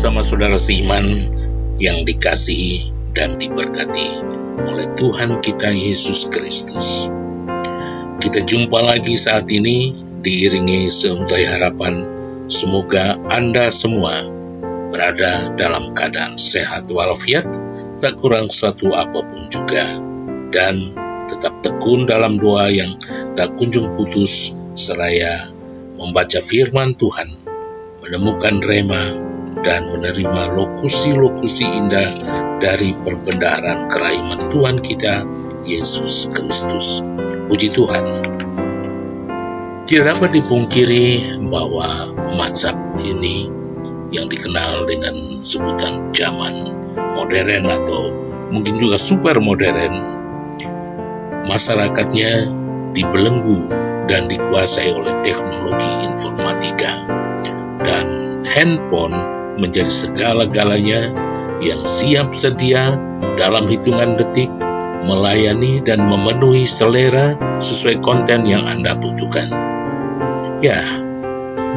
sama saudara seiman yang dikasihi dan diberkati oleh Tuhan kita Yesus Kristus. Kita jumpa lagi saat ini diiringi seuntai harapan. Semoga Anda semua berada dalam keadaan sehat walafiat, tak kurang satu apapun juga, dan tetap tekun dalam doa yang tak kunjung putus, seraya membaca firman Tuhan, menemukan rema, dan menerima lokusi-lokusi indah dari perbendaharaan keraiman Tuhan kita, Yesus Kristus. Puji Tuhan. Tidak dapat dipungkiri bahwa masa ini yang dikenal dengan sebutan zaman modern atau mungkin juga super modern, masyarakatnya dibelenggu dan dikuasai oleh teknologi informatika, dan handphone menjadi segala-galanya yang siap sedia dalam hitungan detik melayani dan memenuhi selera sesuai konten yang Anda butuhkan. Ya,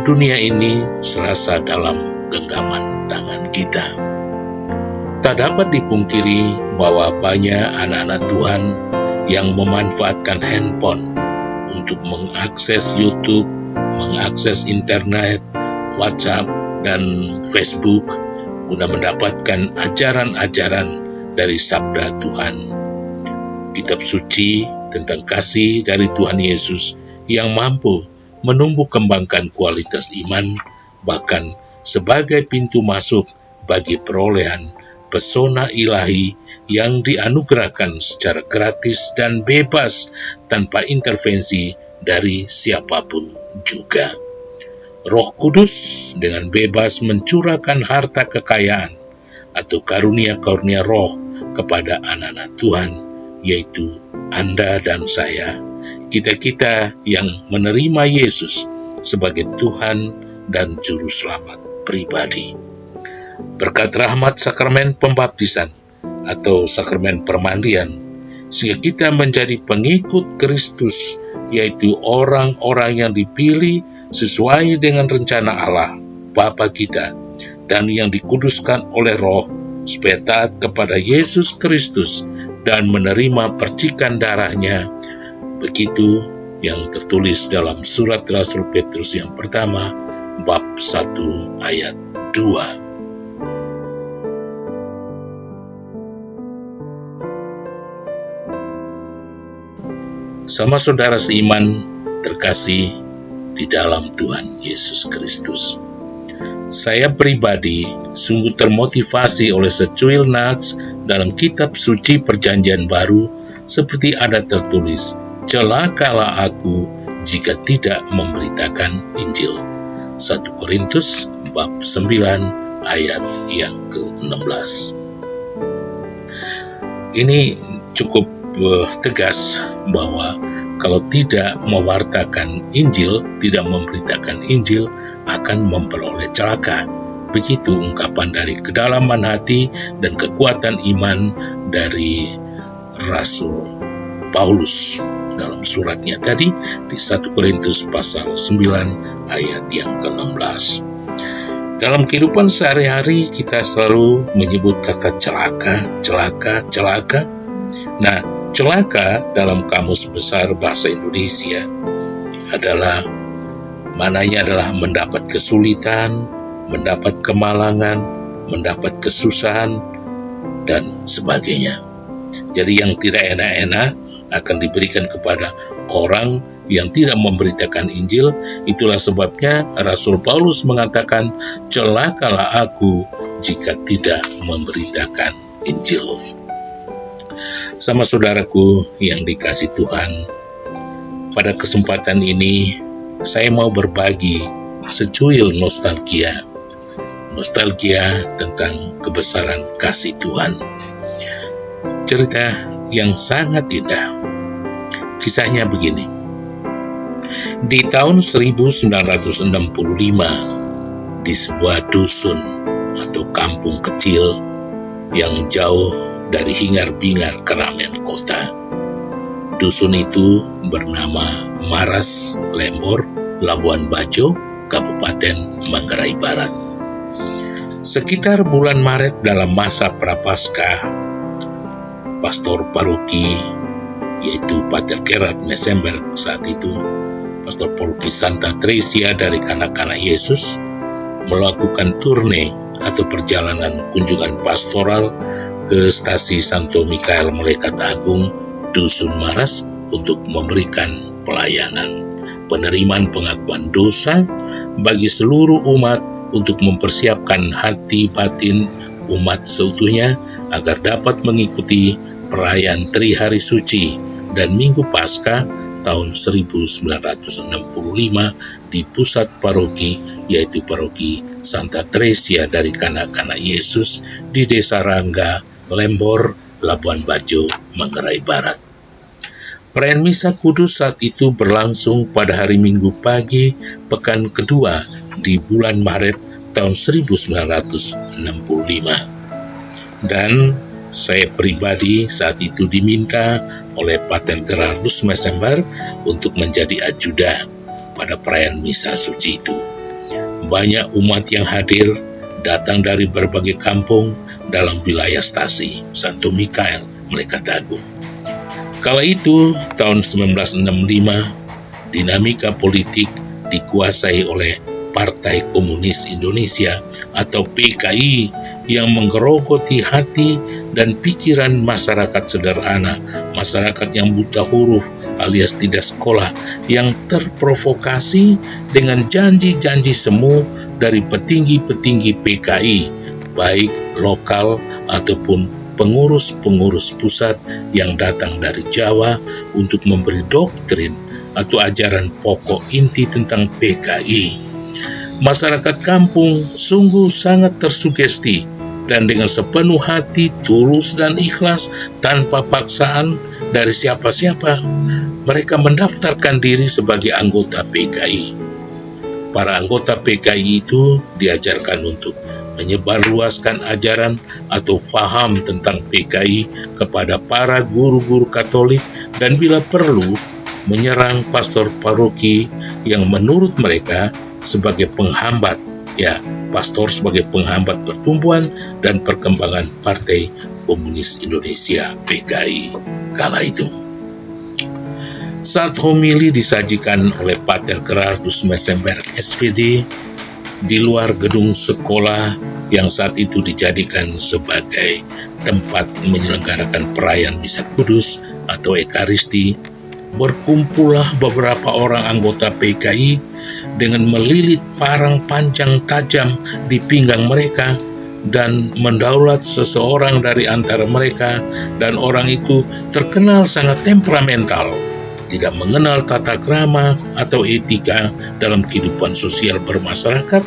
dunia ini serasa dalam genggaman tangan kita. Tak dapat dipungkiri bahwa banyak anak-anak Tuhan yang memanfaatkan handphone untuk mengakses YouTube, mengakses internet, WhatsApp, dan Facebook guna mendapatkan ajaran-ajaran dari sabda Tuhan. Kitab suci tentang kasih dari Tuhan Yesus yang mampu menumbuh kembangkan kualitas iman, bahkan sebagai pintu masuk bagi perolehan pesona ilahi yang dianugerahkan secara gratis dan bebas tanpa intervensi dari siapapun juga. Roh Kudus dengan bebas mencurahkan harta kekayaan atau karunia-karunia roh kepada anak-anak Tuhan, yaitu Anda dan saya, kita-kita yang menerima Yesus sebagai Tuhan dan Juru Selamat pribadi. Berkat rahmat sakramen pembaptisan atau sakramen permandian, sehingga kita menjadi pengikut Kristus, yaitu orang-orang yang dipilih sesuai dengan rencana Allah, Bapa kita, dan yang dikuduskan oleh Roh, supaya taat kepada Yesus Kristus dan menerima percikan darahnya. Begitu yang tertulis dalam surat Rasul Petrus yang pertama, bab 1 ayat 2. Sama saudara seiman terkasih di dalam Tuhan Yesus Kristus, saya pribadi sungguh termotivasi oleh secuil nats dalam kitab suci Perjanjian Baru, seperti ada tertulis, celakalah aku jika tidak memberitakan Injil. 1 Korintus bab 9 ayat yang ke-16. Ini cukup tegas bahwa kalau tidak mewartakan Injil, tidak memberitakan Injil, akan memperoleh celaka. Begitu ungkapan dari kedalaman hati dan kekuatan iman dari Rasul Paulus dalam suratnya tadi di 1 Korintus pasal 9 ayat yang ke-16. Dalam kehidupan sehari-hari kita selalu menyebut kata celaka, celaka, celaka. Nah, celaka dalam Kamus Besar Bahasa Indonesia adalah maknanya adalah mendapat kesulitan, mendapat kemalangan, mendapat kesusahan, dan sebagainya. Jadi yang tidak enak-enak akan diberikan kepada orang yang tidak memberitakan Injil. Itulah sebabnya Rasul Paulus mengatakan, celakalah aku jika tidak memberitakan Injil. Sama saudaraku yang dikasih Tuhan, pada kesempatan ini saya mau berbagi secuil nostalgia tentang kebesaran kasih Tuhan. Cerita yang sangat indah. Kisahnya begini. Di tahun 1965, di sebuah dusun atau kampung kecil yang jauh dari hingar-bingar keramaian kota, dusun itu bernama Maras Lembor, Labuan Bajo, Kabupaten Manggarai Barat. Sekitar bulan Maret dalam masa Prapaskah, pastor paroki, yaitu Pater Gerard Mesemberg saat itu, pastor paroki Santa Tresia dari Kanak-Kanak Yesus, melakukan turne atau perjalanan kunjungan pastoral ke stasi Santo Mikael Malaikat Agung, Dusun Maras, untuk memberikan pelayanan penerimaan pengakuan dosa bagi seluruh umat untuk mempersiapkan hati batin umat seutuhnya agar dapat mengikuti perayaan Trihari Suci dan Minggu Paskah tahun 1965 di pusat paroki, yaitu paroki Santa Tresia dari Kanak-Kanak Yesus di Desa Rangga, Lembor, Labuan Bajo, Manggarai Barat. Perayaan Misa Kudus saat itu berlangsung pada hari Minggu pagi pekan kedua di bulan Maret tahun 1965. Dan saya pribadi saat itu diminta oleh Pater Gerardus Mesemberg untuk menjadi ajudan pada perayaan Misa Suci itu. Banyak umat yang hadir datang dari berbagai kampung dalam wilayah stasi Santo Mikael Malaikat Agung. Kala itu, tahun 1965, dinamika politik dikuasai oleh Partai Komunis Indonesia atau PKI yang menggerogoti hati dan pikiran masyarakat sederhana, masyarakat yang buta huruf alias tidak sekolah, yang terprovokasi dengan janji-janji semu dari petinggi-petinggi PKI, baik lokal ataupun pengurus-pengurus pusat yang datang dari Jawa untuk memberi doktrin atau ajaran pokok inti tentang PKI. Masyarakat kampung sungguh sangat tersugesti dan dengan sepenuh hati, tulus dan ikhlas, tanpa paksaan dari siapa-siapa, mereka mendaftarkan diri sebagai anggota PKI. Para anggota PKI itu diajarkan untuk menyebarluaskan ajaran atau faham tentang PKI kepada para guru-guru Katolik dan bila perlu menyerang pastor paroki yang menurut mereka sebagai penghambat, pastor sebagai penghambat pertumbuhan dan perkembangan Partai Komunis Indonesia PKI kala itu. Saat homili disajikan oleh Pater Gerardus Mesemberg SVD di luar gedung sekolah yang saat itu dijadikan sebagai tempat menyelenggarakan perayaan Misa Kudus atau Ekaristi, berkumpullah beberapa orang anggota PKI dengan melilit parang panjang tajam di pinggang mereka dan mendaulat seseorang dari antara mereka, dan orang itu terkenal sangat temperamental, tidak mengenal tata krama atau etika dalam kehidupan sosial bermasyarakat,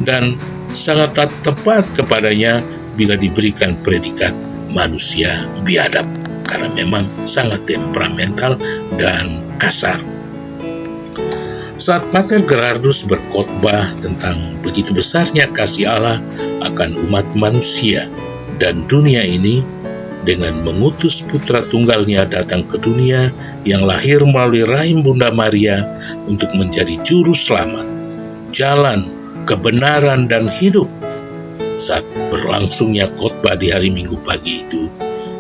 dan sangatlah tepat kepadanya bila diberikan predikat manusia biadab, karena memang sangat temperamental dan kasar. Saat Pater Gerardus berkhotbah tentang begitu besarnya kasih Allah akan umat manusia dan dunia ini, dengan mengutus putra tunggalnya datang ke dunia yang lahir melalui rahim Bunda Maria untuk menjadi juru selamat, jalan, kebenaran, dan hidup. Saat berlangsungnya khotbah di hari Minggu pagi itu,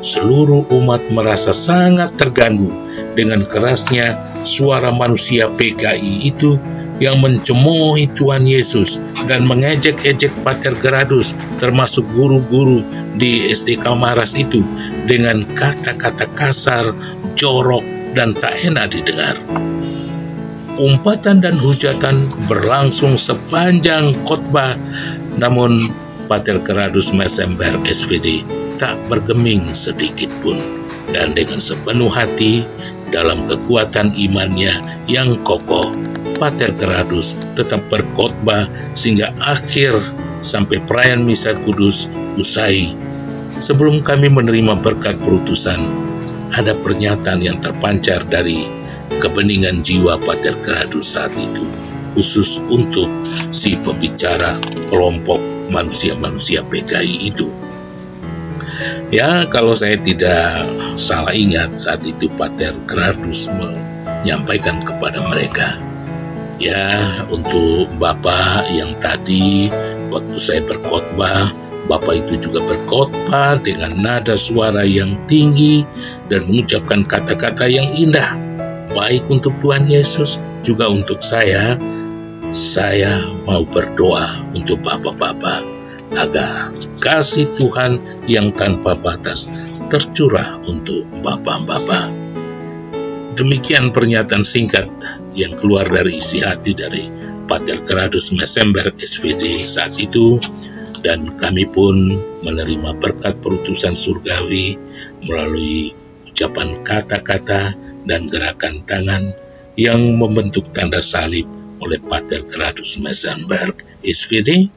seluruh umat merasa sangat terganggu dengan kerasnya suara manusia PKI itu yang mencemoohi Tuhan Yesus dan mengejek-ejek Pater Gerardus, termasuk guru-guru di SDK Maras itu, dengan kata-kata kasar, jorok, dan tak enak didengar. Umpatan dan hujatan berlangsung sepanjang khotbah, namun Pater Gerardus Mesemberg SVD tak bergeming sedikit pun, dan dengan sepenuh hati dalam kekuatan imannya yang kokoh, Pater Gerardus tetap berkhotbah sehingga akhir sampai perayaan Misa Kudus usai. Sebelum kami menerima berkat perutusan, ada pernyataan yang terpancar dari kebeningan jiwa Pater Gerardus saat itu, khusus untuk si pembicara kelompok manusia-manusia PKI itu. Ya, kalau saya tidak salah ingat, saat itu Pater Gerardus menyampaikan kepada mereka, ya, untuk Bapak yang tadi waktu saya berkhotbah, Bapak itu juga berkhotbah dengan nada suara yang tinggi dan mengucapkan kata-kata yang indah, baik untuk Tuhan Yesus juga untuk saya. Saya mau berdoa untuk Bapak-Bapak agar kasih Tuhan yang tanpa batas tercurah untuk Bapak-Bapak. Demikian pernyataan singkat yang keluar dari isi hati dari Pater Gerardus Mesemberg SVD saat itu, dan kami pun menerima berkat perutusan surgawi melalui ucapan kata-kata dan gerakan tangan yang membentuk tanda salib oleh Pater Gerardus Mesemberg SVD,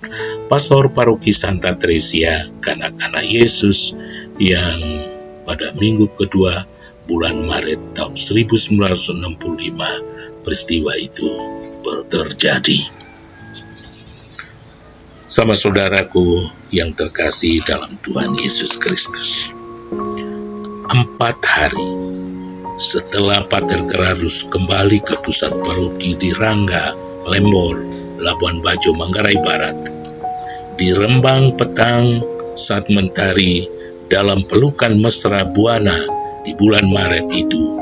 Pastor Paroki Santa Teresia Kanak-Kanak Yesus, yang pada minggu kedua bulan Maret tahun 1965 peristiwa itu terjadi. Sama saudaraku yang terkasih dalam Tuhan Yesus Kristus, 4 hari setelah Pater Gerardus kembali ke pusat paroki di Rangga, Lembor, Labuan Bajo, Manggarai Barat, di Rembang petang saat mentari dalam pelukan mesra buana di bulan Maret itu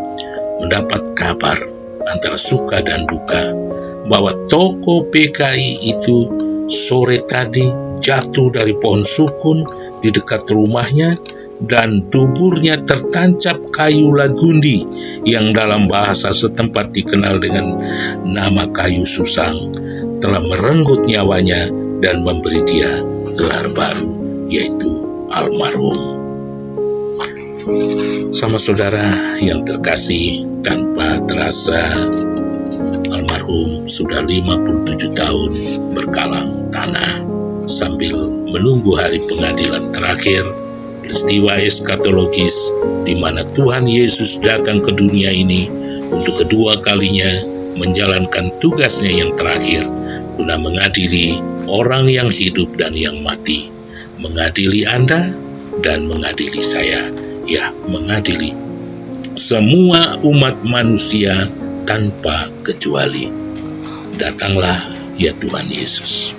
mendapat kabar antara suka dan duka bahwa toko PKI itu sore tadi jatuh dari pohon sukun di dekat rumahnya dan tuburnya tertancap kayu lagundi yang dalam bahasa setempat dikenal dengan nama kayu susang, telah merenggut nyawanya dan memberi dia gelar baru, yaitu almarhum. Sama saudara yang terkasih, tanpa terasa almarhum sudah 57 tahun berkalang tanah. Sambil menunggu hari pengadilan terakhir, peristiwa eskatologis di mana Tuhan Yesus datang ke dunia ini untuk kedua kalinya menjalankan tugasnya yang terakhir guna mengadili orang yang hidup dan yang mati, mengadili Anda dan mengadili saya, ya, mengadili semua umat manusia tanpa kecuali. Datanglah ya Tuhan Yesus.